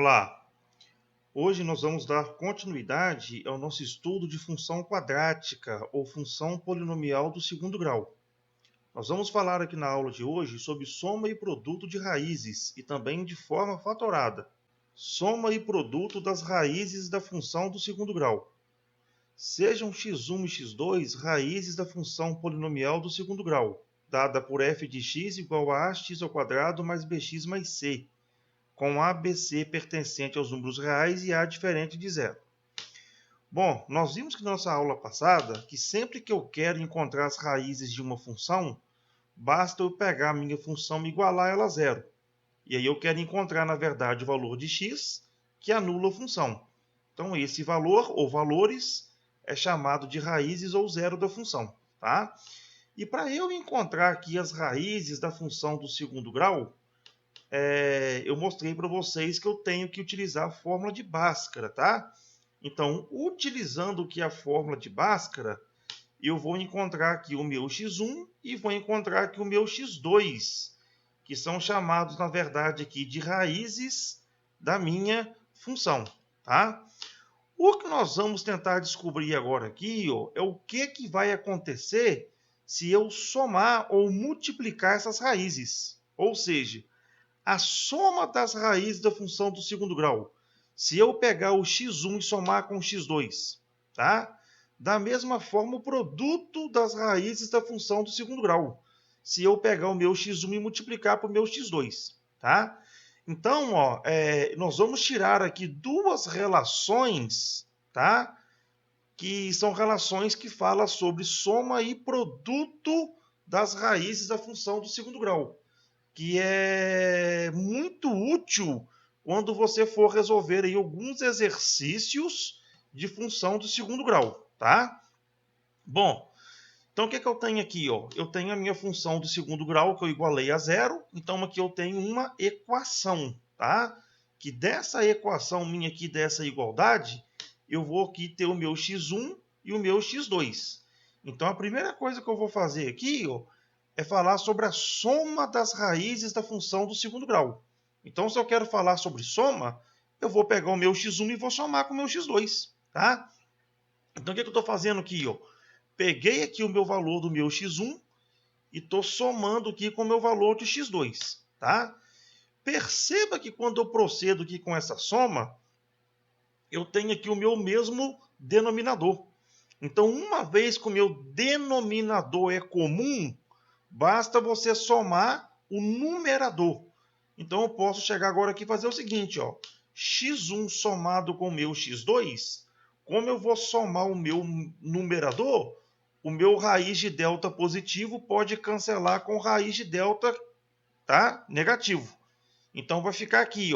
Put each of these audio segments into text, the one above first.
Olá, hoje nós vamos dar continuidade ao nosso estudo de função quadrática ou função polinomial do segundo grau. Nós vamos falar aqui na aula de hoje sobre soma e produto de raízes e também de forma fatorada. Soma e produto das raízes da função do segundo grau. Sejam x1 e x2 raízes da função polinomial do segundo grau, dada por f de x igual a ax ao quadrado mais bx mais c, com a, b, c pertencente aos números reais e a diferente de zero. Bom, nós vimos que na nossa aula passada que sempre que eu quero encontrar as raízes de uma função, basta eu pegar a minha função e igualar ela a zero. E aí eu quero encontrar, na verdade, o valor de x que anula a função. Então, esse valor ou valores é chamado de raízes ou zero da função. Tá? E para eu encontrar aqui as raízes da função do segundo grau, eu mostrei para vocês que eu tenho que utilizar a fórmula de Bhaskara, tá? Então, utilizando aqui a fórmula de Bhaskara, eu vou encontrar aqui o meu x1 e vou encontrar aqui o meu x2, que são chamados, na verdade, aqui de raízes da minha função, tá? O que nós vamos tentar descobrir agora aqui, é o que vai acontecer se eu somar ou multiplicar essas raízes. Ou seja, a soma das raízes da função do segundo grau. Se eu pegar o x1 e somar com o x2, tá? Da mesma forma, o produto das raízes da função do segundo grau. Se eu pegar o meu x1 e multiplicar para o meu x2, tá? Então, nós vamos tirar aqui duas relações, tá? Que são relações que falam sobre soma e produto das raízes da função do segundo grau, que é muito útil quando você for resolver aí alguns exercícios de função do segundo grau, tá? Bom, então o que eu tenho aqui? Eu tenho a minha função do segundo grau que eu igualei a zero, então aqui eu tenho uma equação, tá? Que dessa equação minha aqui, dessa igualdade, eu vou aqui ter o meu x1 e o meu x2. Então a primeira coisa que eu vou fazer aqui, é falar sobre a soma das raízes da função do segundo grau. Então, se eu quero falar sobre soma, eu vou pegar o meu x1 e vou somar com o meu x2. Tá? Então, o que eu estou fazendo aqui? Peguei aqui o meu valor do meu x1 e estou somando aqui com o meu valor de x2. Tá? Perceba que quando eu procedo aqui com essa soma, eu tenho aqui o meu mesmo denominador. Então, uma vez que o meu denominador é comum, basta você somar o numerador. Então, eu posso chegar agora aqui e fazer o seguinte, x1 somado com o meu x2, como eu vou somar o meu numerador, o meu raiz de delta positivo pode cancelar com raiz de delta, tá, negativo. Então, vai ficar aqui,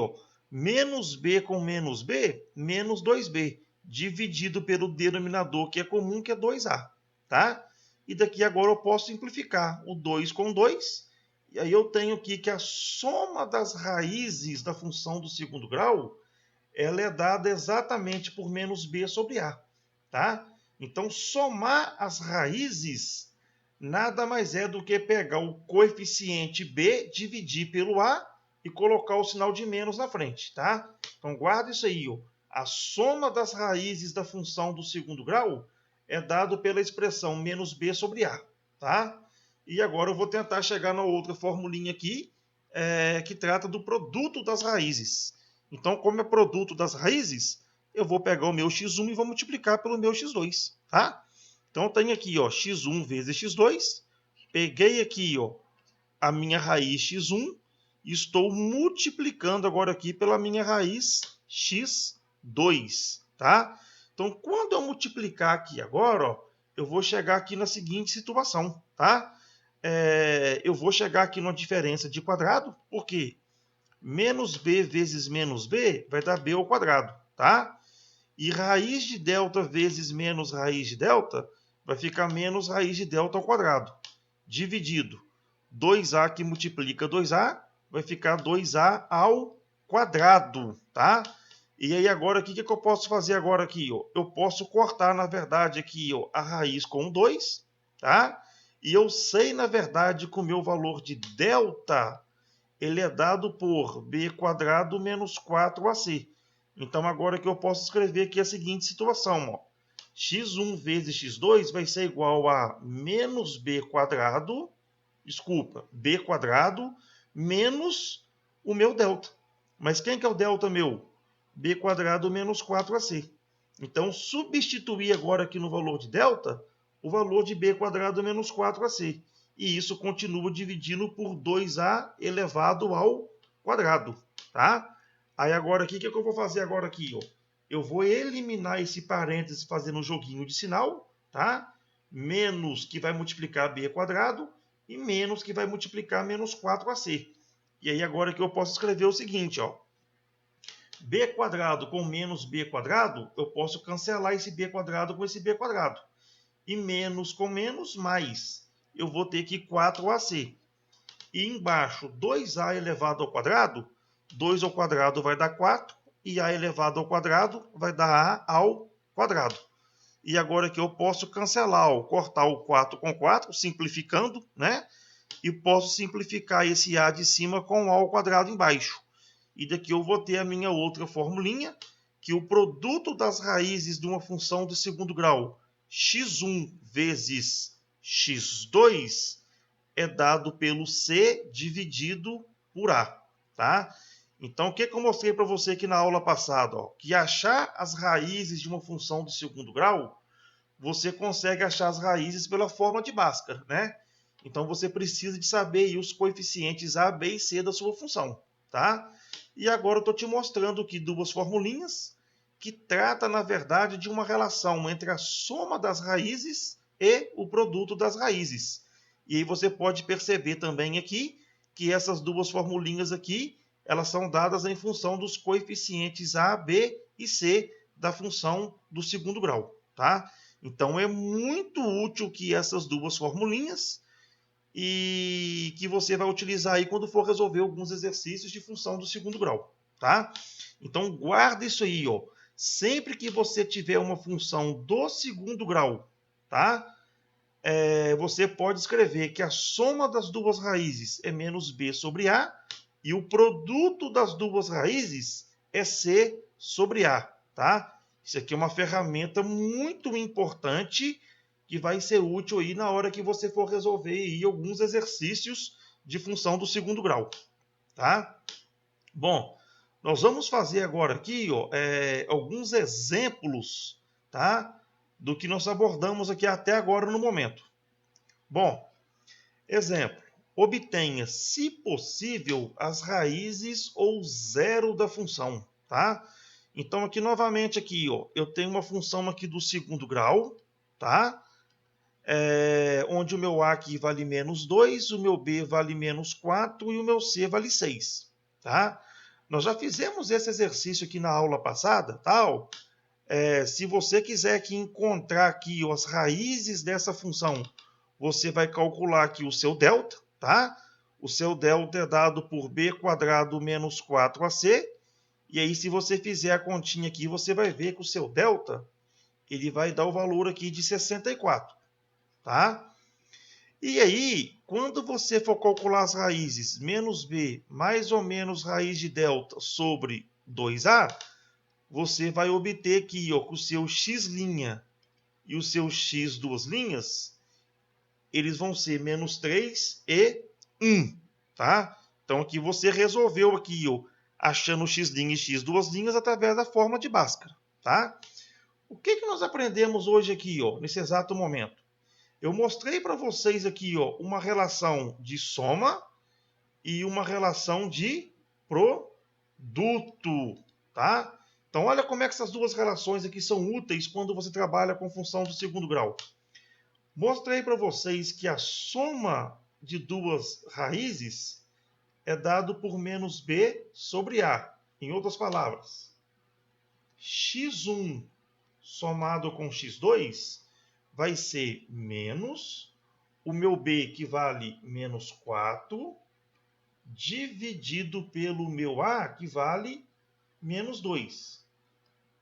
menos b com menos b, menos 2b, dividido pelo denominador que é comum, que é 2a, tá? E daqui agora eu posso simplificar o 2 com 2. E aí eu tenho aqui que a soma das raízes da função do segundo grau, ela é dada exatamente por menos b sobre a. Tá? Então, somar as raízes nada mais é do que pegar o coeficiente b, dividir pelo a e colocar o sinal de menos na frente. Tá? Então, guarda isso aí. A soma das raízes da função do segundo grau é dado pela expressão menos b sobre a, tá? E agora eu vou tentar chegar na outra formulinha aqui, que trata do produto das raízes. Então, como é produto das raízes, eu vou pegar o meu x1 e vou multiplicar pelo meu x2, tá? Então, eu tenho aqui, x1 vezes x2. Peguei aqui, a minha raiz x1 e estou multiplicando agora aqui pela minha raiz x2, tá? Então, quando eu multiplicar aqui agora, eu vou chegar aqui na seguinte situação, tá? Eu vou chegar aqui numa diferença de quadrado, porque menos b vezes menos b vai dar b ao quadrado, tá? E raiz de delta vezes menos raiz de delta vai ficar menos raiz de delta ao quadrado, dividido. 2a que multiplica 2a vai ficar 2a ao quadrado, tá? E aí agora, o que eu posso fazer agora aqui? Eu posso cortar, na verdade, aqui a raiz com 2, tá? E eu sei, na verdade, que o meu valor de delta, ele é dado por b² menos 4ac. Então, agora que eu posso escrever aqui a seguinte situação, ó. x1 vezes x2 vai ser igual a menos b² menos o meu delta. Mas quem que é o delta meu? b² menos 4ac. Então, substituir agora aqui no valor de delta, o valor de b² menos 4ac. E isso continua dividindo por 2a elevado ao quadrado, tá? Aí agora aqui, o que eu vou fazer agora aqui, ó? Eu vou eliminar esse parênteses fazendo um joguinho de sinal, tá? Menos que vai multiplicar b² e menos que vai multiplicar menos 4ac. E aí agora que eu posso escrever o seguinte, ó. b² com menos b², eu posso cancelar esse b² com esse b². E menos com menos, mais. Eu vou ter aqui 4ac. E embaixo, 2a elevado ao quadrado, 2 ao quadrado vai dar 4, e a elevado ao quadrado vai dar a ao quadrado. E agora que eu posso cancelar, ó, cortar o 4 com 4, simplificando, né? E posso simplificar esse a de cima com o a ao quadrado embaixo. E daqui eu vou ter a minha outra formulinha, que o produto das raízes de uma função de segundo grau, x1 vezes x2, é dado pelo c dividido por a, tá? Então, o que eu mostrei para você aqui na aula passada? Ó, que achar as raízes de uma função de segundo grau, você consegue achar as raízes pela fórmula de Bhaskara, né? Então, você precisa de saber aí os coeficientes a, b e c da sua função, tá? E agora eu estou te mostrando aqui duas formulinhas que trata, na verdade, de uma relação entre a soma das raízes e o produto das raízes. E aí você pode perceber também aqui que essas duas formulinhas aqui, elas são dadas em função dos coeficientes a, b e c da função do segundo grau, tá? Então é muito útil que essas duas formulinhas e que você vai utilizar aí quando for resolver alguns exercícios de função do segundo grau, tá? Então guarda isso aí, ó. Sempre que você tiver uma função do segundo grau, tá? Você pode escrever que a soma das duas raízes é menos b sobre a e o produto das duas raízes é c sobre a, tá? Isso aqui é uma ferramenta muito importante que vai ser útil aí na hora que você for resolver aí alguns exercícios de função do segundo grau, tá? Bom, nós vamos fazer agora aqui, ó, alguns exemplos, tá? Do que nós abordamos aqui até agora no momento. Bom, exemplo. Obtenha, se possível, as raízes ou zero da função, tá? Então, aqui novamente, aqui, ó, eu tenho uma função aqui do segundo grau, tá? Onde o meu a aqui vale menos 2, o meu b vale menos 4 e o meu c vale 6, tá? Nós já fizemos esse exercício aqui na aula passada, tal. Se você quiser aqui encontrar aqui ó, as raízes dessa função, você vai calcular aqui o seu delta, tá? O seu delta é dado por b² menos 4ac. E aí, se você fizer a continha aqui, você vai ver que o seu delta ele vai dar o valor aqui de 64, tá? E aí, quando você for calcular as raízes menos b mais ou menos raiz de delta sobre 2a, você vai obter aqui ó, que o seu x' e o seu x duas linhas, eles vão ser menos 3 e 1, tá? Então aqui você resolveu aqui, ó, achando o x' e x duas linhas através da forma de Bhaskara, tá? O que nós aprendemos hoje aqui, ó, nesse exato momento? Eu mostrei para vocês aqui ó, uma relação de soma e uma relação de produto, tá? Então olha como é que essas duas relações aqui são úteis quando você trabalha com função do segundo grau. Mostrei para vocês que a soma de duas raízes é dado por menos b sobre a. Em outras palavras, x1 somado com x2 vai ser menos o meu b, que vale menos 4, dividido pelo meu a, que vale menos 2.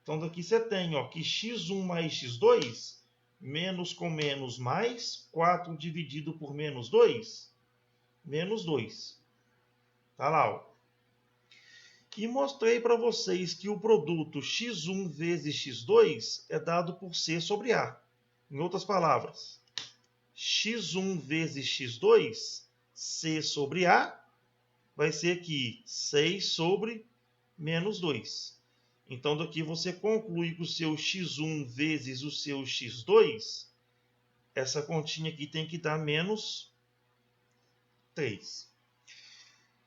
Então, daqui você tem ó, que x1 mais x2, menos com menos mais, 4 dividido por menos 2, menos 2. Tá lá, ó. E mostrei para vocês que o produto x1 vezes x2 é dado por C sobre A. Em outras palavras, x1 vezes x2, C sobre A, vai ser aqui 6 sobre menos 2. Então, daqui você conclui que o seu x1 vezes o seu x2, essa continha aqui tem que dar menos 3.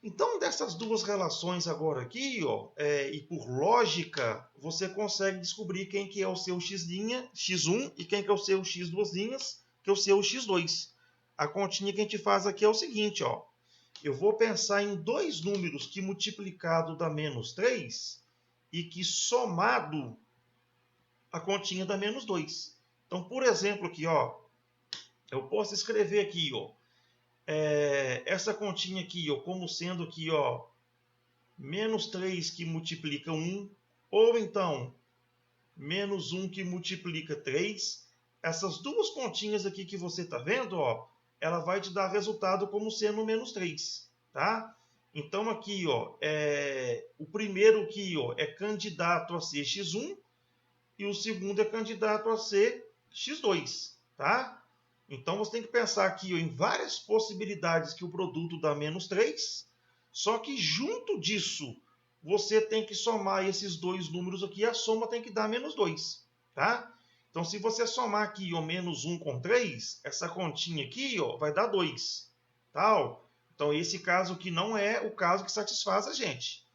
Então, dessas duas relações agora aqui, ó, e por lógica, você consegue descobrir quem que é o seu x1 e quem que é o seu x2, que é o seu x2. A continha que a gente faz aqui é o seguinte, ó. Eu vou pensar em dois números que multiplicado dá menos 3 e que somado a continha dá menos 2. Então, por exemplo, aqui, ó, eu posso escrever aqui, ó, essa continha aqui, ó, como sendo aqui, ó, menos 3 que multiplica 1, ou então menos 1 que multiplica 3. Essas duas continhas aqui que você está vendo, ó, ela vai te dar resultado como sendo menos 3. Tá? Então aqui, ó, o primeiro aqui, ó, é candidato a ser x1 e o segundo é candidato a ser x2. Tá? Então você tem que pensar aqui, ó, em várias possibilidades que o produto dá menos 3. Só que junto disso, você tem que somar esses dois números aqui, a soma tem que dar menos 2, tá? Então, se você somar aqui o menos 1 com 3, essa continha aqui, ó, vai dar 2, tá? Então, esse caso aqui não é o caso que satisfaz a gente.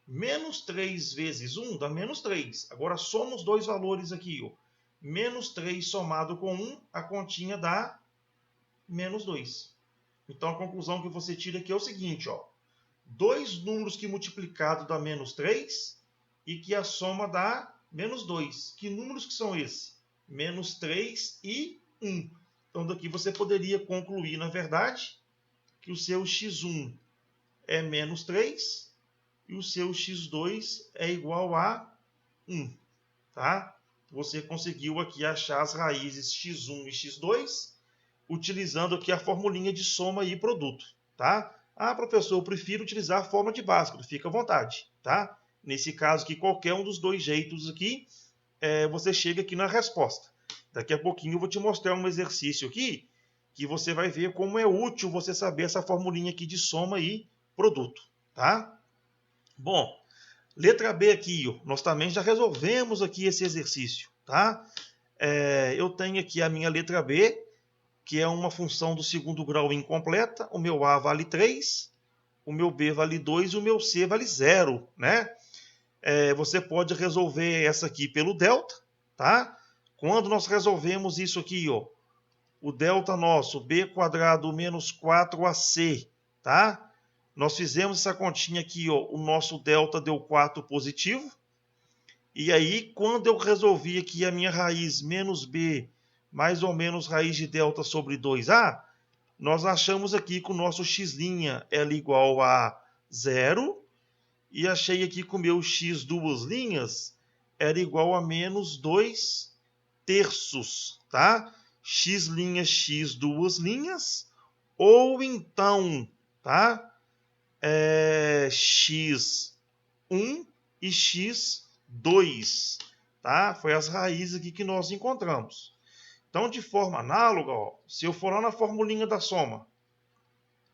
Menos 3 vezes 1 dá menos 3. Agora, soma os dois valores aqui, ó. Menos 3 somado com 1, a continha dá menos 2. Então, a conclusão que você tira aqui é o seguinte, ó. Dois números que multiplicado dá menos 3 e que a soma dá menos 2. Que números que são esses? Menos 3 e 1. Então, daqui você poderia concluir, na verdade, que o seu x1 é menos 3 e o seu x2 é igual a 1. Tá? Você conseguiu aqui achar as raízes x1 e x2 utilizando aqui a formulinha de soma e produto. Tá? Ah, professor, eu prefiro utilizar a forma de Bhaskara. Fica à vontade, tá? Nesse caso aqui, qualquer um dos dois jeitos aqui, você chega aqui na resposta. Daqui a pouquinho eu vou te mostrar um exercício aqui, que você vai ver como é útil você saber essa formulinha aqui de soma e produto, tá? Bom, letra B aqui, ó, nós também já resolvemos aqui esse exercício, tá? Eu tenho aqui a minha letra B, que é uma função do segundo grau incompleta. O meu A vale 3, o meu B vale 2 e o meu C vale 0, né? Você pode resolver essa aqui pelo delta, tá? Quando nós resolvemos isso aqui, ó, o delta nosso, B quadrado menos 4AC, tá? Nós fizemos essa continha aqui, ó, o nosso delta deu 4 positivo. E aí, quando eu resolvi aqui a minha raiz menos B mais ou menos raiz de delta sobre 2A, nós achamos aqui que o nosso x' é igual a 0, e achei aqui que o meu x duas linhas era igual a menos 2 terços, tá? X' x duas linhas, ou então, tá? X1 e x2, tá? Foi as raízes aqui que nós encontramos. Então, de forma análoga, ó, se eu for lá na formulinha da soma,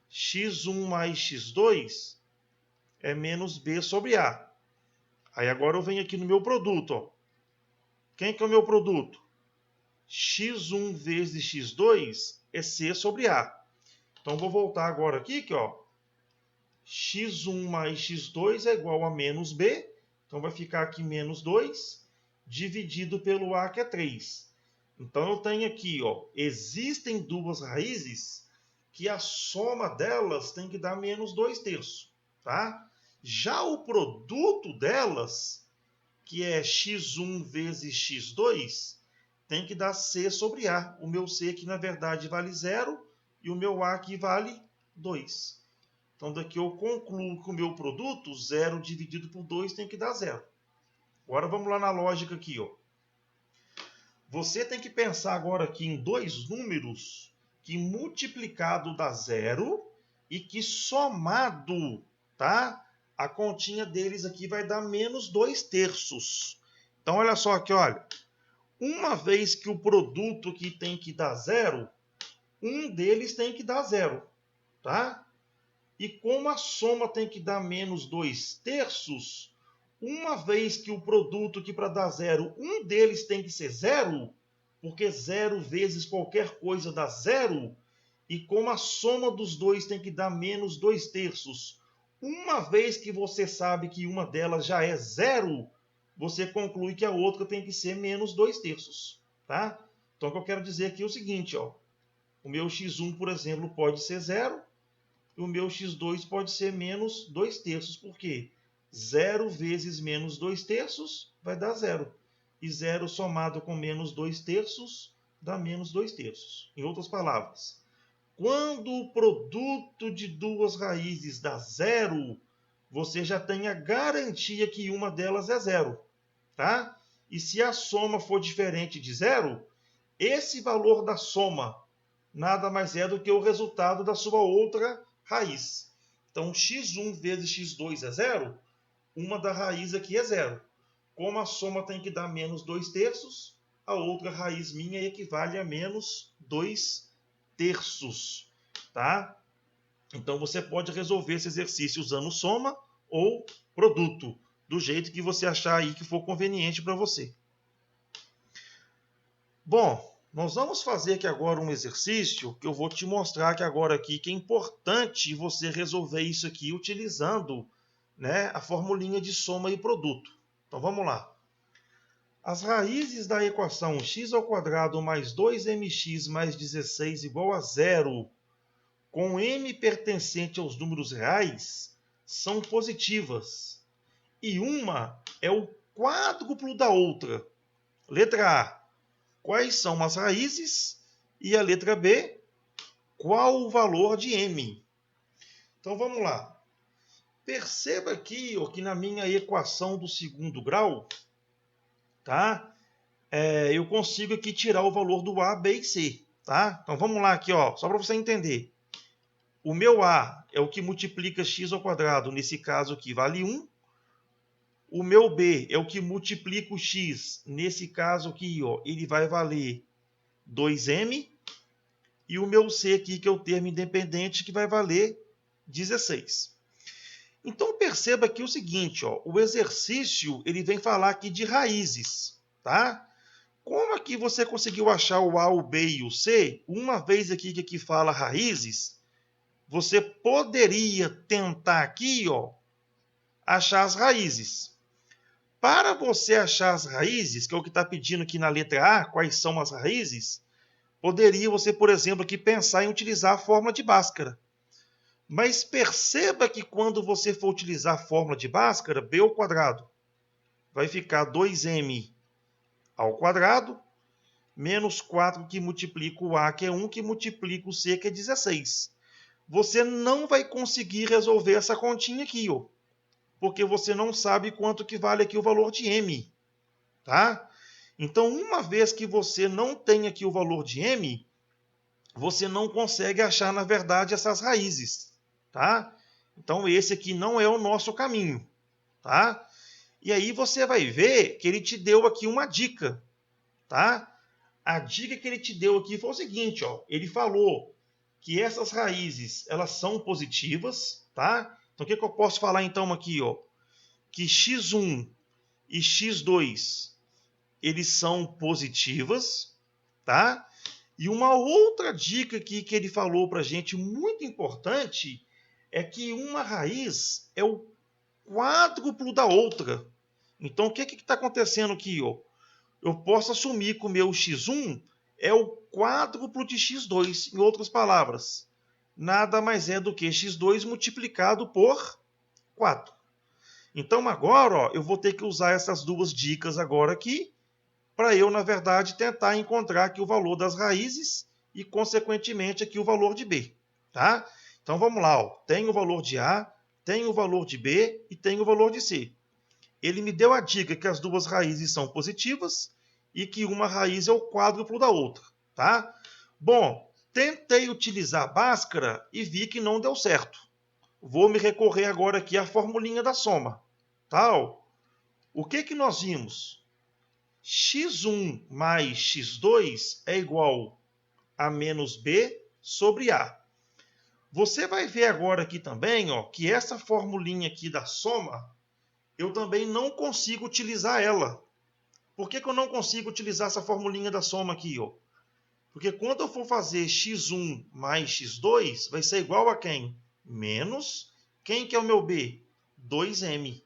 x1 mais x2 é menos b sobre a. Aí agora eu venho aqui no meu produto. Ó. Quem que é o meu produto? x1 vezes x2 é c sobre a. Então, vou voltar agora aqui, que, ó, x1 mais x2 é igual a menos b. Então, vai ficar aqui menos 2, dividido pelo a, que é 3. Então, eu tenho aqui, ó, existem duas raízes que a soma delas tem que dar menos 2 terços. Tá? Já o produto delas, que é x1 vezes x2, tem que dar c sobre a. O meu c aqui, na verdade, vale 0 e o meu a aqui vale 2. Então, daqui eu concluo que o meu produto, 0 dividido por 2, tem que dar 0. Agora, vamos lá na lógica aqui, ó. Você tem que pensar agora aqui em dois números que multiplicado dá 0 e que somado tá? A continha deles aqui vai dar menos 2/3. Então, olha só aqui, olha. Uma vez que o produto aqui tem que dar 0, um deles tem que dar 0, tá? E como a soma tem que dar menos 2/3, uma vez que o produto aqui para dar 0, um deles tem que ser 0, porque 0 vezes qualquer coisa dá 0, e como a soma dos dois tem que dar menos 2/3, uma vez que você sabe que uma delas já é 0, você conclui que a outra tem que ser menos 2/3, tá? Então, o que eu quero dizer aqui é o seguinte, ó. O meu x1, por exemplo, pode ser 0, e o meu x2 pode ser menos 2/3. Por quê? 0 vezes menos 2/3 vai dar 0. E 0 somado com menos 2/3 dá menos 2/3. Em outras palavras, quando o produto de duas raízes dá 0, você já tem a garantia que uma delas é 0. Tá? E se a soma for diferente de 0, esse valor da soma nada mais é do que o resultado da sua outra raiz. Então, x1 vezes x2 é 0, uma da raiz aqui é 0. Como a soma tem que dar menos 2/3, a outra raiz minha equivale a menos 2/3. Tá? Então, você pode resolver esse exercício usando soma ou produto, do jeito que você achar aí que for conveniente para você. Bom, nós vamos fazer aqui agora um exercício que eu vou te mostrar aqui agora aqui, que é importante você resolver isso aqui utilizando, né, a formulinha de soma e produto. Então vamos lá. As raízes da equação x² mais 2mx mais 16 igual a 0, com m pertencente aos números reais, são positivas. E uma é o quádruplo da outra. Letra A. Quais são as raízes? E a letra B. Qual o valor de m? Então vamos lá. Perceba aqui que na minha equação do segundo grau, tá? Eu consigo aqui tirar o valor do A, B e C. Tá? Então vamos lá aqui, ó, só para você entender. O meu A é o que multiplica x², nesse caso aqui vale 1. O meu B é o que multiplica o x, nesse caso aqui, ó, ele vai valer 2m. E o meu C aqui, que é o termo independente, que vai valer 16. Então perceba aqui o seguinte, ó, o exercício ele vem falar aqui de raízes, tá? Como aqui você conseguiu achar o A, o B e o C, uma vez aqui que aqui fala raízes, você poderia tentar aqui, ó, achar as raízes. Para você achar as raízes, que é o que está pedindo aqui na letra A, quais são as raízes, poderia você, por exemplo, aqui pensar em utilizar a fórmula de Bhaskara. Mas perceba que quando você for utilizar a fórmula de Bhaskara, b ao quadrado vai ficar 2m ao quadrado, menos 4 que multiplica o A, que é 1, que multiplica o C, que é 16. Você não vai conseguir resolver essa continha aqui, ó, porque você não sabe quanto que vale aqui o valor de m. Tá? Então, uma vez que você não tem aqui o valor de m, você não consegue achar, na verdade, essas raízes. Tá? Então, esse aqui não é o nosso caminho. Tá? E aí você vai ver que ele te deu aqui uma dica. Tá? A dica que ele te deu aqui foi o seguinte, ó, ele falou que essas raízes elas são positivas. Tá? Então, o que eu posso falar então aqui? Ó? Que x1 e x2 eles são positivas, tá? E uma outra dica aqui que ele falou para a gente, muito importante, é que uma raiz é o quádruplo da outra. Então, o que está acontecendo aqui? Ó? Eu posso assumir que o meu x1 é o quádruplo de x2, em outras palavras. Nada mais é do que x2 multiplicado por 4. Então, agora, ó, eu vou ter que usar essas duas dicas agora aqui, para eu, na verdade, tentar encontrar aqui o valor das raízes e, consequentemente, aqui o valor de B. Tá? Então, vamos lá. Ó. Tem o valor de A, tem o valor de B e tem o valor de C. Ele me deu a dica que as duas raízes são positivas e que uma raiz é o quádruplo da outra. Tá? Bom, tentei utilizar a Bhaskara e vi que não deu certo. vou me recorrer agora aqui à formulinha da soma. Tal. O que nós vimos? x1 mais x2 é igual a menos b sobre a. Você vai ver agora aqui também, ó, que essa formulinha aqui da soma, eu também não consigo utilizar ela. Por que eu não consigo utilizar essa formulinha da soma aqui, ó? Porque quando eu for fazer x1 mais x2, vai ser igual a quem? Menos, quem que é o meu b? 2m,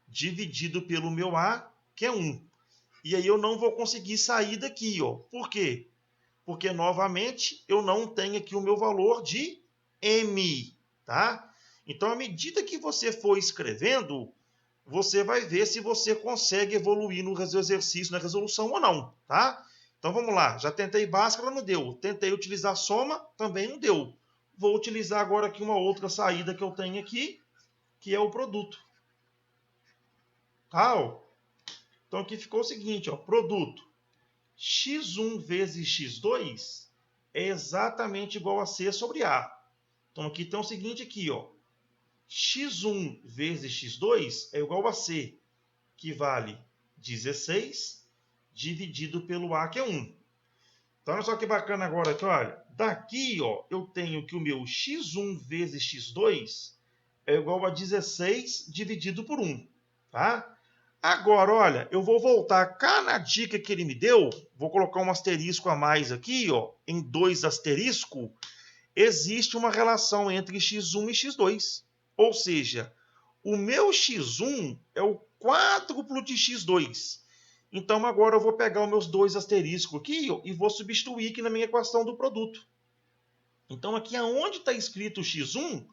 dividido pelo meu a, que é 1. E aí eu não vou conseguir sair daqui, ó. Por quê? Porque, novamente, eu não tenho aqui o meu valor de m, tá? Então, à medida que você for escrevendo, você vai ver se você consegue evoluir no exercício, na resolução ou não, tá? Então, vamos lá. Já tentei Bhaskara, não deu. Tentei utilizar soma, também não deu. Vou utilizar agora aqui uma outra saída que eu tenho aqui, que é o produto. Tá? Então, aqui ficou o seguinte, ó, produto. x1 vezes x2 é exatamente igual a c sobre a. Então, aqui tem o seguinte aqui, ó. x1 vezes x2 é igual a c, que vale 16, dividido pelo a, que é 1. Então, olha só que bacana agora aqui, olha. Daqui, ó, eu tenho que o meu x1 vezes x2 é igual a 16 dividido por 1, tá? Agora, olha, eu vou voltar cá na dica que ele me deu, vou colocar um asterisco a mais aqui, ó, em 2 asterisco, existe uma relação entre x1 e x2. Ou seja, o meu x1 é o quádruplo de x2. Então, agora eu vou pegar os meus 2 asteriscos aqui ó, e vou substituir aqui na minha equação do produto. Então, aqui aonde está escrito x1,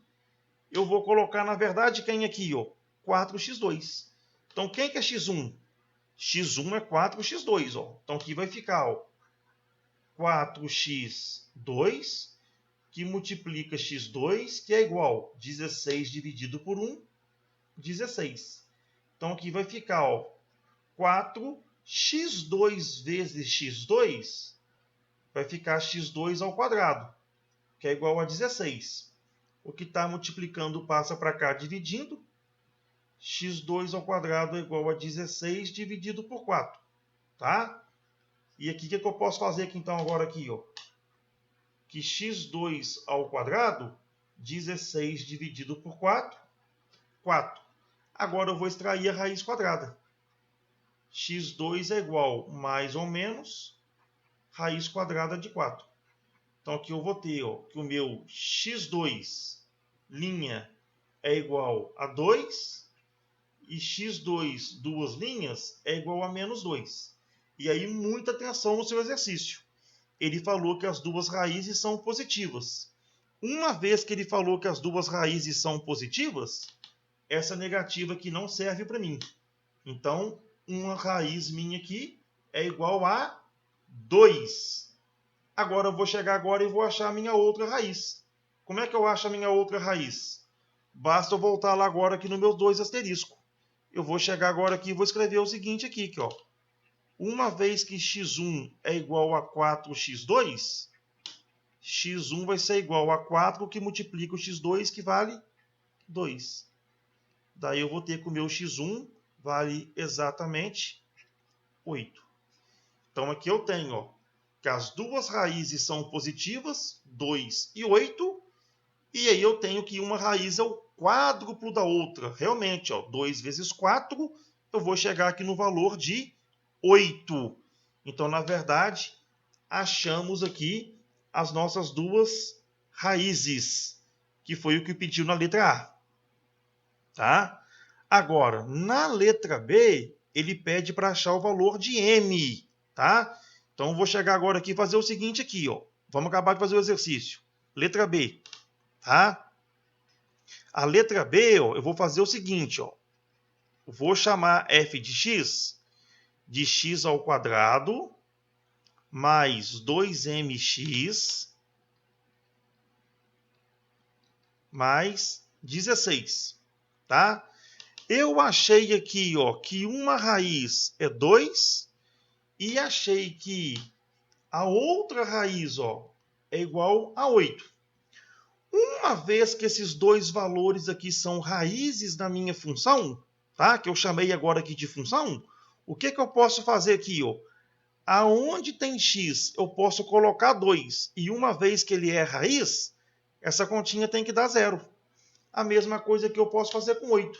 eu vou colocar, na verdade, quem aqui? Ó, 4x2. Então, quem que é x1? x1 é 4x2. Ó. Então, aqui vai ficar ó, 4x2, que multiplica x2, que é igual a 16 dividido por 1, 16. Então, aqui vai ficar ó, 4x2 vezes x2, vai ficar x2 ao quadrado, que é igual a 16. O que está multiplicando passa para cá dividindo. x2 ao quadrado é igual a 16 dividido por 4. Tá? E aqui o que eu posso fazer aqui, então agora aqui? Ó? Que x2 ao quadrado, 16 dividido por 4, 4. Agora eu vou extrair a raiz quadrada. x2 é igual mais ou menos raiz quadrada de 4. Então aqui eu vou ter ó, que o meu x2 linha é igual a 2 e x2 duas linhas é igual a menos 2. E aí muita atenção no seu exercício. Ele falou que as duas raízes são positivas. Uma vez que ele falou que as duas raízes são positivas, essa negativa aqui não serve para mim. Então, uma raiz minha aqui é igual a 2. Agora eu vou chegar agora e vou achar a minha outra raiz. Como é que eu acho a minha outra raiz? Basta eu voltar lá agora aqui no meu 2 asterisco. Eu vou chegar agora aqui e vou escrever o seguinte aqui, ó. Uma vez que x1 é igual a 4x2, x1 vai ser igual a 4 que multiplica o x2, que vale 2. Daí eu vou ter que o meu x1 vale exatamente 8. Então aqui eu tenho ó, que as duas raízes são positivas, 2 e 8. E aí eu tenho que uma raiz é o quádruplo da outra. Realmente, ó, 2 vezes 4, eu vou chegar aqui no valor de 8. Então, na verdade, achamos aqui as nossas duas raízes, que foi o que pediu na letra A. Tá? Agora, na letra B, ele pede para achar o valor de m. Tá? Então, eu vou chegar agora aqui e fazer o seguinte aqui. Ó. Vamos acabar de fazer o exercício. Letra B. Tá? A letra B, ó, eu vou fazer o seguinte. Ó. Vou chamar f de x ao quadrado mais 2mx mais 16, tá? Eu achei aqui, ó, que uma raiz é 2 e achei que a outra raiz, ó, é igual a 8. uma vez que esses dois valores aqui são raízes da minha função, tá? Que eu chamei agora aqui de função, o que eu posso fazer aqui, ó? Aonde tem x, eu posso colocar 2. E uma vez que ele é raiz, essa continha tem que dar 0. A mesma coisa que eu posso fazer com 8.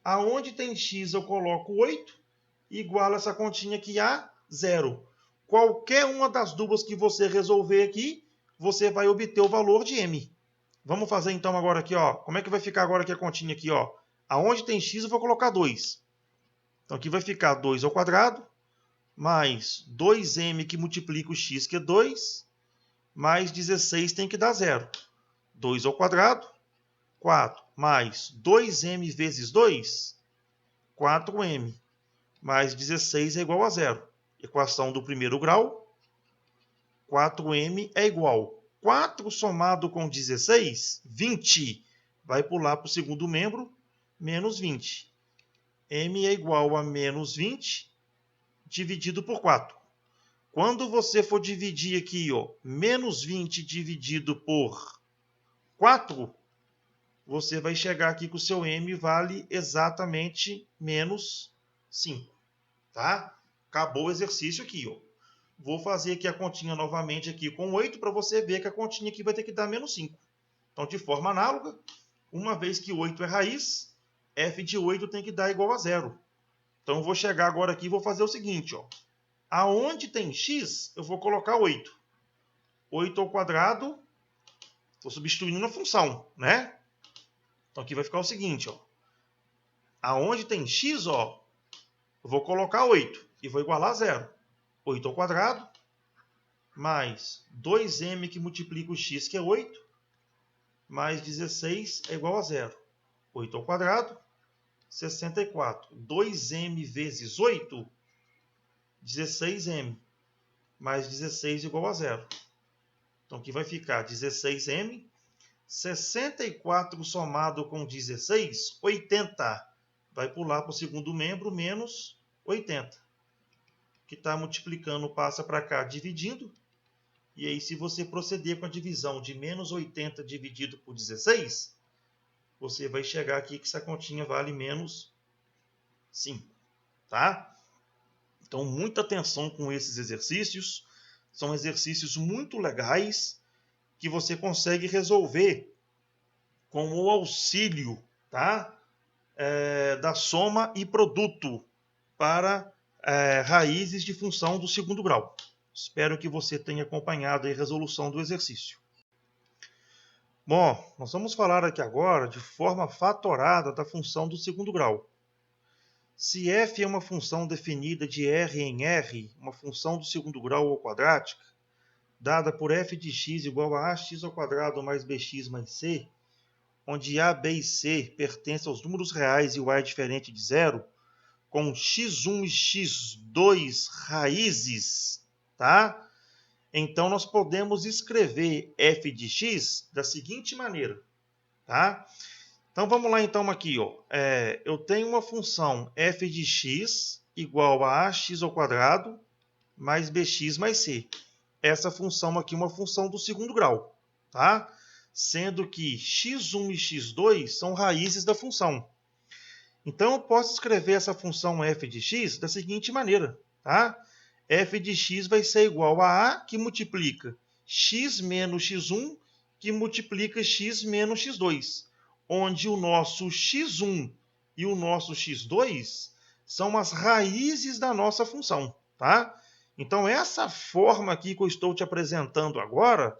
Aonde tem x, eu coloco 8, igual essa continha aqui a 0. Qualquer uma das duas que você resolver aqui, você vai obter o valor de m. Vamos fazer então agora aqui, ó. Como é que vai ficar agora aqui a continha aqui, ó? Aonde tem x, eu vou colocar 2. Então aqui vai ficar 2 ao quadrado, mais 2m que multiplica o x, que é 2, mais 16 tem que dar 0. 2 ao quadrado, 4, mais 2m vezes 2, 4m, mais 16 é igual a 0. Equação do primeiro grau, 4m é igual 4 somado com 16, 20. Vai pular para o segundo membro, menos 20. m é igual a menos 20 dividido por 4. Quando você for dividir aqui, ó, menos 20 dividido por 4, você vai chegar aqui que o seu m vale exatamente menos 5. Tá? Acabou o exercício aqui, ó. Vou fazer aqui a continha novamente aqui com 8 para você ver que a continha aqui vai ter que dar menos 5. Então, de forma análoga, uma vez que 8 é raiz, f de 8 tem que dar igual a 0. Então, eu vou chegar agora aqui e vou fazer o seguinte, ó. Aonde tem x, eu vou colocar 8. 8 ao quadrado, estou substituindo na função, né? Então, aqui vai ficar o seguinte, ó. Aonde tem x, ó, eu vou colocar 8 e vou igualar a 0. 8 ao quadrado, mais 2m que multiplica o x, que é 8, mais 16 é igual a 0. 8 ao quadrado, 64. 2m vezes 8, 16m, mais 16 igual a 0. Então, aqui vai ficar 16m, 64 somado com 16, 80. Vai pular para o segundo membro, menos 80. Que está multiplicando passa para cá, dividindo. E aí, se você proceder com a divisão de menos 80 dividido por 16, você vai chegar aqui que essa continha vale menos 5. Tá? Então, muita atenção com esses exercícios. São exercícios muito legais que você consegue resolver com o auxílio, tá? Da soma e produto para raízes de função do segundo grau. Espero que você tenha acompanhado a resolução do exercício. Bom, nós vamos falar aqui agora de forma fatorada da função do segundo grau. Se f é uma função definida de R em R, uma função do segundo grau ou quadrática, dada por f de x igual a ax ao quadrado mais bx mais c, onde a, b e c pertencem aos números reais e o a é diferente de zero, com x1 e x2 raízes, tá? Então, nós podemos escrever f de x da seguinte maneira, tá? Então, vamos lá então aqui, ó. Eu tenho uma função f de x igual a ax ao quadrado mais bx mais c. Essa função aqui é uma função do segundo grau, tá? Sendo que x1 e x2 são raízes da função. Então, eu posso escrever essa função f de x da seguinte maneira, tá? F de x vai ser igual a que multiplica x menos x1, que multiplica x menos x2, onde o nosso x1 e o nosso x2 são as raízes da nossa função, tá? Então, essa forma aqui que eu estou te apresentando agora,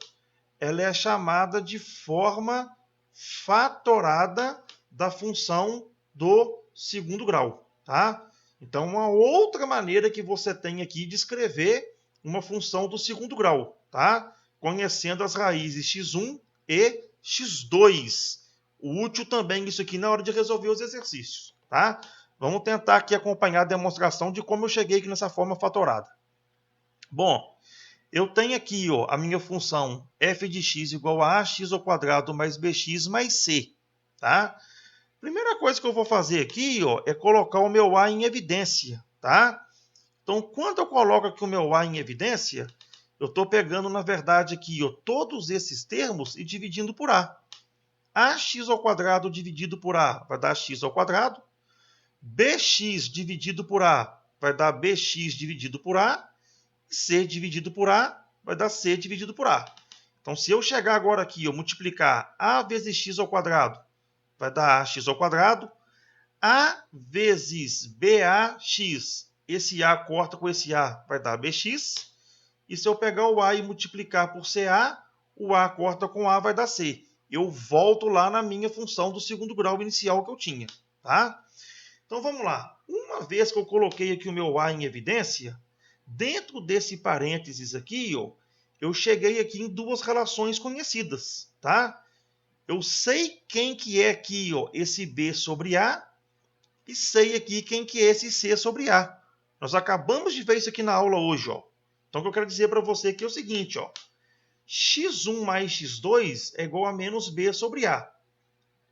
ela é chamada de forma fatorada da função do segundo grau, tá? Então, uma outra maneira que você tem aqui de escrever uma função do segundo grau, tá? Conhecendo as raízes x1 e x2. Útil também isso aqui na hora de resolver os exercícios, tá? Vamos tentar aqui acompanhar a demonstração de como eu cheguei aqui nessa forma fatorada. Bom, eu tenho aqui, ó, a minha função f de x igual a ax ao quadrado mais bx mais c, tá? Primeira coisa que eu vou fazer aqui, ó, é colocar o meu a em evidência, tá? Então, quando eu coloco aqui o meu a em evidência, eu estou pegando, na verdade, aqui, ó, todos esses termos e dividindo por a. ax ao quadrado dividido por a vai dar x ao quadrado. Bx dividido por a vai dar bx dividido por a. E c dividido por a vai dar c dividido por a. Então, se eu chegar agora aqui, eu multiplicar a vezes x ao quadrado, vai dar ax ao quadrado. A vezes bax, esse a corta com esse a, vai dar bx. E se eu pegar o a e multiplicar por ca, o a corta com a, vai dar c. Eu volto lá na minha função do segundo grau inicial que eu tinha. Tá? Então, vamos lá. Uma vez que eu coloquei aqui o meu a em evidência, dentro desse parênteses aqui, ó, eu cheguei aqui em duas relações conhecidas. Tá? Eu sei quem que é aqui, ó, esse b sobre a, e sei aqui quem que é esse c sobre a. Nós acabamos de ver isso aqui na aula hoje. Ó. Então, o que eu quero dizer para você aqui é o seguinte, ó, x1 mais x2 é igual a menos b sobre a.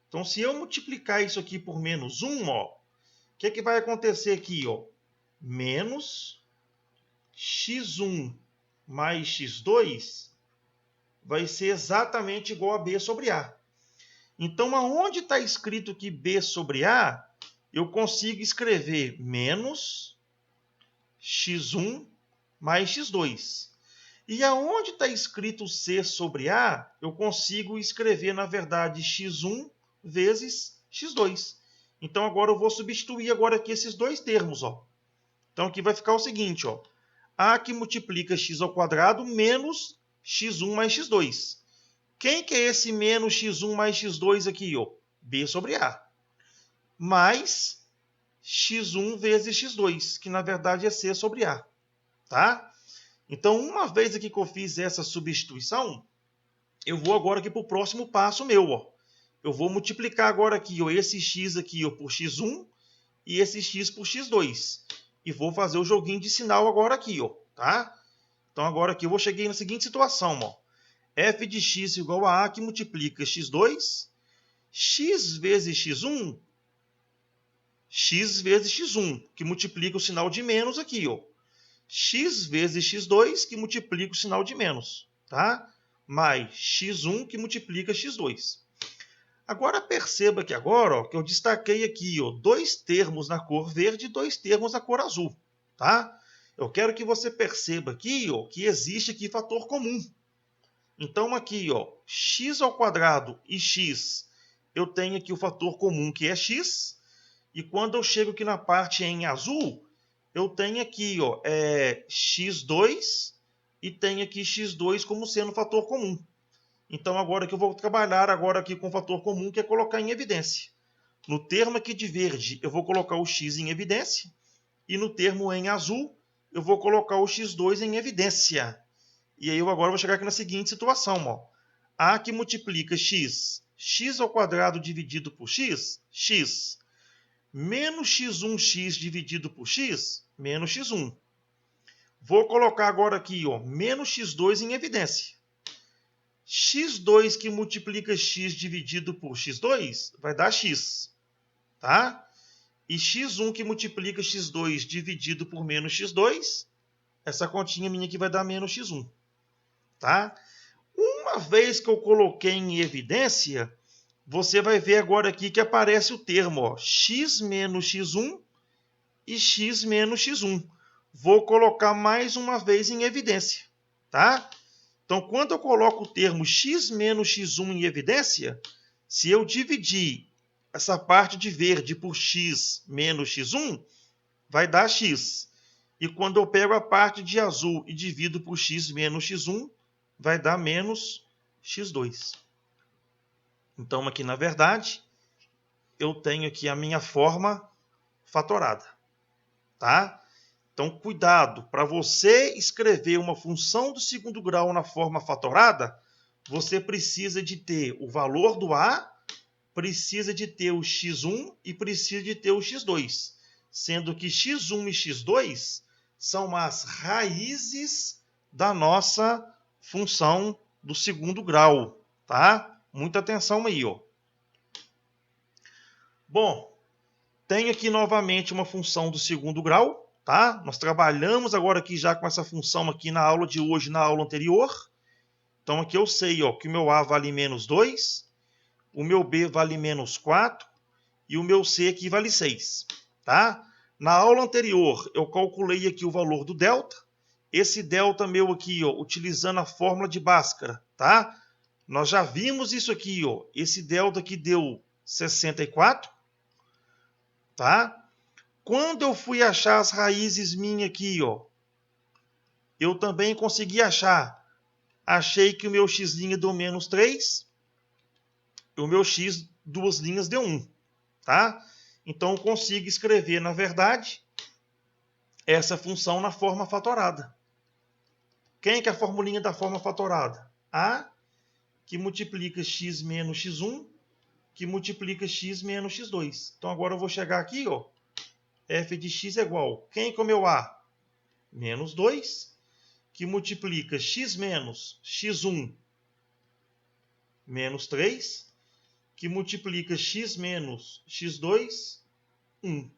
Então, se eu multiplicar isso aqui por menos 1, ó, o que vai acontecer aqui? Ó? Menos x1 mais x2 vai ser exatamente igual a b sobre a. Então, aonde está escrito que b sobre a, eu consigo escrever menos x1 mais x2. E aonde está escrito c sobre a, eu consigo escrever, na verdade, x1 vezes x2. Então, agora eu vou substituir agora aqui esses dois termos. Ó. Então, aqui vai ficar o seguinte. Ó, a que multiplica x ao quadrado menos x1 mais x2. Quem que é esse menos x1 mais x2 aqui? Ó? B sobre a. Mais x1 vezes x2, que na verdade é c sobre a. Tá? Então, uma vez aqui que eu fiz essa substituição, eu vou agora aqui para o próximo passo meu. Ó. Eu vou multiplicar agora aqui, ó, esse x aqui, ó, por x1 e esse x por x2. E vou fazer o joguinho de sinal agora aqui. Ó, tá? Então, agora aqui eu vou chegar na seguinte situação. Ó. F de x igual a que multiplica x2, x vezes x1, x vezes x1, que multiplica o sinal de menos aqui. Ó. X vezes x2, que multiplica o sinal de menos. Tá? Mais x1, que multiplica x2. Agora perceba que agora, ó, que eu destaquei aqui, ó, dois termos na cor verde e dois termos na cor azul. Tá? Eu quero que você perceba aqui, ó, que existe aqui fator comum. Então, aqui, ó, x ao quadrado e x, eu tenho aqui o fator comum, que é x. E quando eu chego aqui na parte em azul, eu tenho aqui, ó, x2 e tenho aqui x2 como sendo fator comum. Então, agora que eu vou trabalhar agora aqui com o fator comum, que é colocar em evidência. No termo aqui de verde, eu vou colocar o x em evidência. E no termo em azul, eu vou colocar o x2 em evidência. E aí eu agora vou chegar aqui na seguinte situação. Ó. A que multiplica x, x ao quadrado dividido por x, x. Menos x1x dividido por x, menos x1. Vou colocar agora aqui, ó, menos x2 em evidência. x2 que multiplica x dividido por x2 vai dar x. Tá? E x1 que multiplica x2 dividido por menos x2, essa continha minha aqui vai dar menos x1. Tá? Uma vez que eu coloquei em evidência, você vai ver agora aqui que aparece o termo ó, x menos x1 e x menos x1. Vou colocar mais uma vez em evidência. Tá? Então, quando eu coloco o termo x menos x1 em evidência, se eu dividir essa parte de verde por x menos x1, vai dar x. E quando eu pego a parte de azul e divido por x menos x1, vai dar menos x2. Então, aqui, na verdade, eu tenho aqui a minha forma fatorada. Tá? Então, cuidado. Para você escrever uma função do segundo grau na forma fatorada, você precisa de ter o valor do a, precisa de ter o x1 e precisa de ter o x2. Sendo que x1 e x2 são as raízes da nossa função do segundo grau. Tá? Muita atenção aí, ó. Bom, tenho aqui novamente uma função do segundo grau, tá? Nós trabalhamos agora aqui já com essa função aqui na aula de hoje, na aula anterior. Então aqui eu sei, ó, que o meu a vale menos 2, o meu B vale menos 4 e o meu C aqui vale 6. Tá? Na aula anterior, eu calculei aqui o valor do delta. Esse delta meu aqui, ó, utilizando a fórmula de Bhaskara, tá? Nós já vimos isso aqui, ó. Esse delta aqui deu 64, tá? Quando eu fui achar as raízes minhas aqui, ó, eu também consegui achar. Achei que o meu x' deu menos 3 e o meu x, duas linhas, deu 1, tá? Então, eu consigo escrever, na verdade, essa função na forma fatorada. Quem que é a formulinha da forma fatorada? A que multiplica x menos x1, que multiplica x menos x2. Então, agora eu vou chegar aqui, ó, f de x é igual. Quem que é o meu A? Menos 2, que multiplica x menos x1 menos 3, que multiplica x menos x2, 1.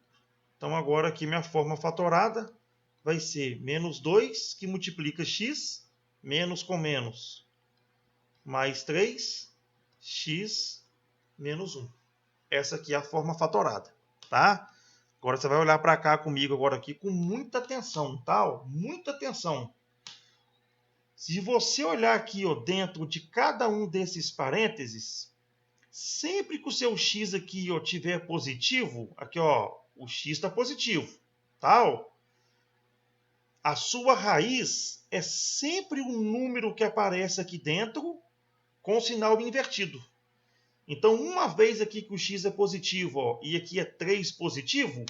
Então, agora aqui minha forma fatorada vai ser menos 2, que multiplica x, menos com menos, mais 3, x menos 1. Essa aqui é a forma fatorada, tá? Agora você vai olhar para cá comigo agora aqui com muita atenção, tá? Muita atenção. Se você olhar aqui, ó, dentro de cada um desses parênteses, sempre que o seu x aqui, ó, tiver positivo, aqui, ó, o x está positivo, tá? Ó, a sua raiz é sempre um número que aparece aqui dentro com o sinal invertido. Então, uma vez aqui que o x é positivo, ó, e aqui é 3 positivo,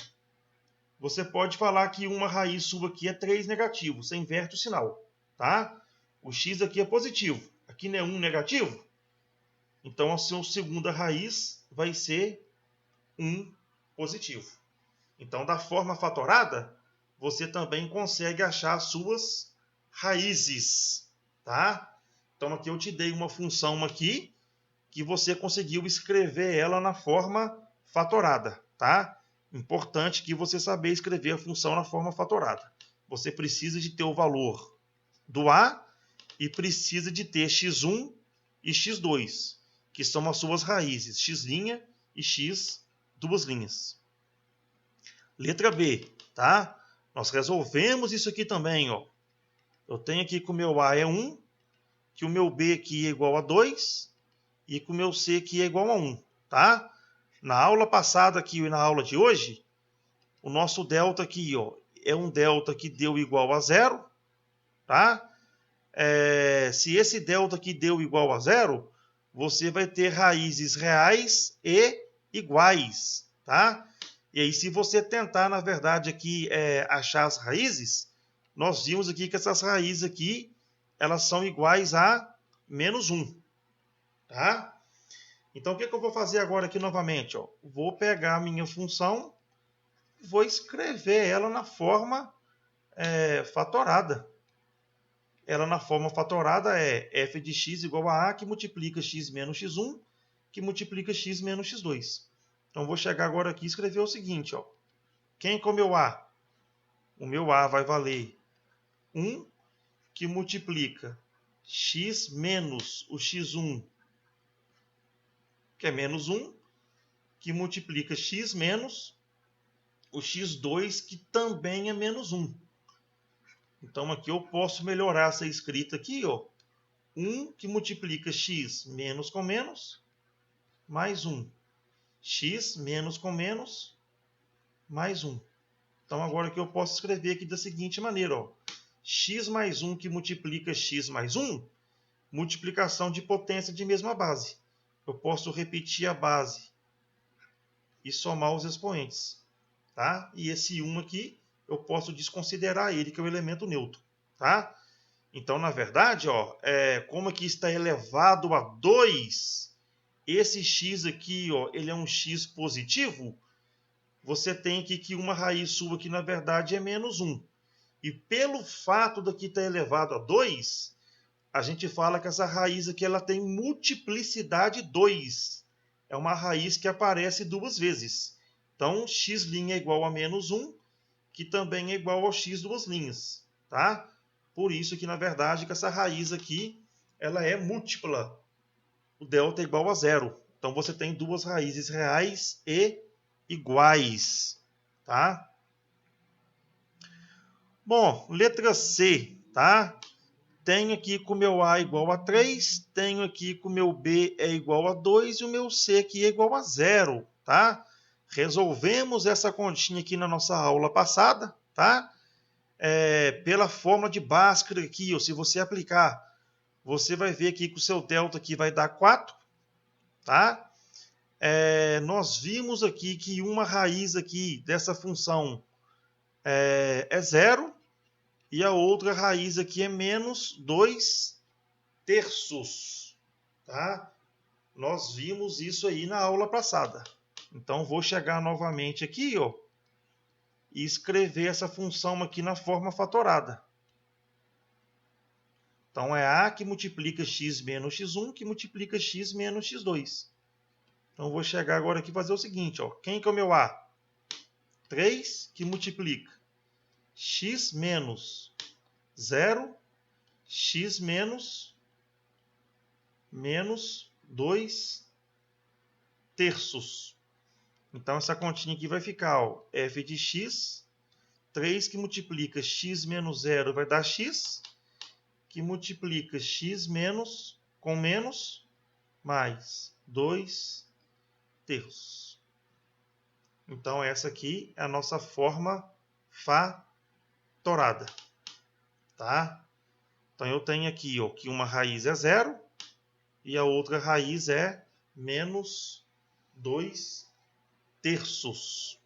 você pode falar que uma raiz sua aqui é 3 negativo. Você inverte o sinal, tá? O x aqui é positivo. Aqui não é 1 negativo. Então, a sua segunda raiz vai ser 1 positivo. Então, da forma fatorada, você também consegue achar as suas raízes, tá? Então, aqui eu te dei uma função aqui que você conseguiu escrever ela na forma fatorada, tá? Importante que você saber escrever a função na forma fatorada. Você precisa de ter o valor do A e precisa de ter x1 e x2, que são as suas raízes, x' e x, duas linhas. Letra B, tá? Nós resolvemos isso aqui também, ó. Eu tenho aqui que o meu A é 1, que o meu B aqui é igual a 2 e que o meu C aqui é igual a 1, tá? Na aula passada aqui e na aula de hoje, o nosso delta aqui, ó, é um delta que deu igual a 0, tá? Se esse delta aqui deu igual a 0, você vai ter raízes reais e iguais, tá? E aí, se você tentar, na verdade, aqui achar as raízes, nós vimos aqui que essas raízes aqui, elas são iguais a menos 1, tá? Então, o que eu vou fazer agora aqui novamente? Ó? Vou pegar a minha função e vou escrever ela na forma fatorada. Ela na forma fatorada é f de x igual a A, que multiplica x menos x1, que multiplica x menos x2. Então, vou chegar agora aqui e escrever o seguinte, ó. Quem é o meu A? O meu A vai valer 1, que multiplica x menos o x1, que é menos 1, que multiplica x menos o x2, que também é menos 1. Então, aqui eu posso melhorar essa escrita aqui, ó. 1 que multiplica x menos com menos, mais 1. X menos com menos, mais 1. Então, agora aqui eu posso escrever aqui da seguinte maneira, ó. X mais 1 que multiplica x mais 1, multiplicação de potência de mesma base. Eu posso repetir a base e somar os expoentes, tá? E esse 1 aqui, eu posso desconsiderar ele, que é o elemento neutro, tá? Então, na verdade, ó, como aqui está elevado a 2, esse x aqui, ó, ele é um x positivo, você tem aqui que uma raiz sua aqui, na verdade, é menos 1. E pelo fato daqui estar elevado a 2, a gente fala que essa raiz aqui ela tem multiplicidade 2. É uma raiz que aparece duas vezes. Então, x' é igual a menos 1, que também é igual ao x duas linhas, tá? Por isso que, na verdade, que essa raiz aqui, ela é múltipla. O delta é igual a 0. Então você tem duas raízes reais e iguais, tá? Bom, letra C, tá? Tenho aqui que o meu A igual a 3, tenho aqui que o meu B é igual a 2 e o meu C aqui é igual a 0, tá? Resolvemos essa continha aqui na nossa aula passada, tá? Pela fórmula de Bhaskara aqui, ó, se você aplicar, você vai ver aqui que o seu delta aqui vai dar 4, tá? Nós vimos aqui que uma raiz aqui dessa função é 0 e a outra raiz aqui é menos 2 terços, tá? Nós vimos isso aí na aula passada. Então vou chegar novamente aqui, ó, e escrever essa função aqui na forma fatorada. Então é A que multiplica x menos x1 que multiplica x menos x2. Então vou chegar agora aqui e fazer o seguinte, ó. Quem que é o meu A? 3 que multiplica x menos 0, x menos 2 terços. Então essa continha aqui vai ficar, ó, f de x, 3 que multiplica x menos 0 vai dar x, que multiplica x menos com menos, mais 2 terços. Então essa aqui é a nossa forma fatorada, tá? Então eu tenho aqui, ó, que uma raiz é 0 e a outra raiz é menos 2 terços.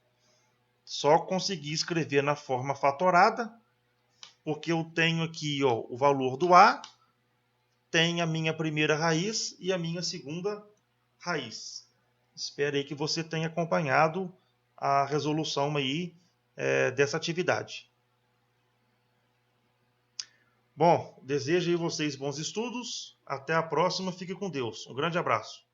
Só consegui escrever na forma fatorada, porque eu tenho aqui, ó, o valor do A, tem a minha primeira raiz e a minha segunda raiz. Espero aí que você tenha acompanhado a resolução aí dessa atividade. Bom, desejo aí vocês bons estudos. Até a próxima. Fique com Deus. Um grande abraço.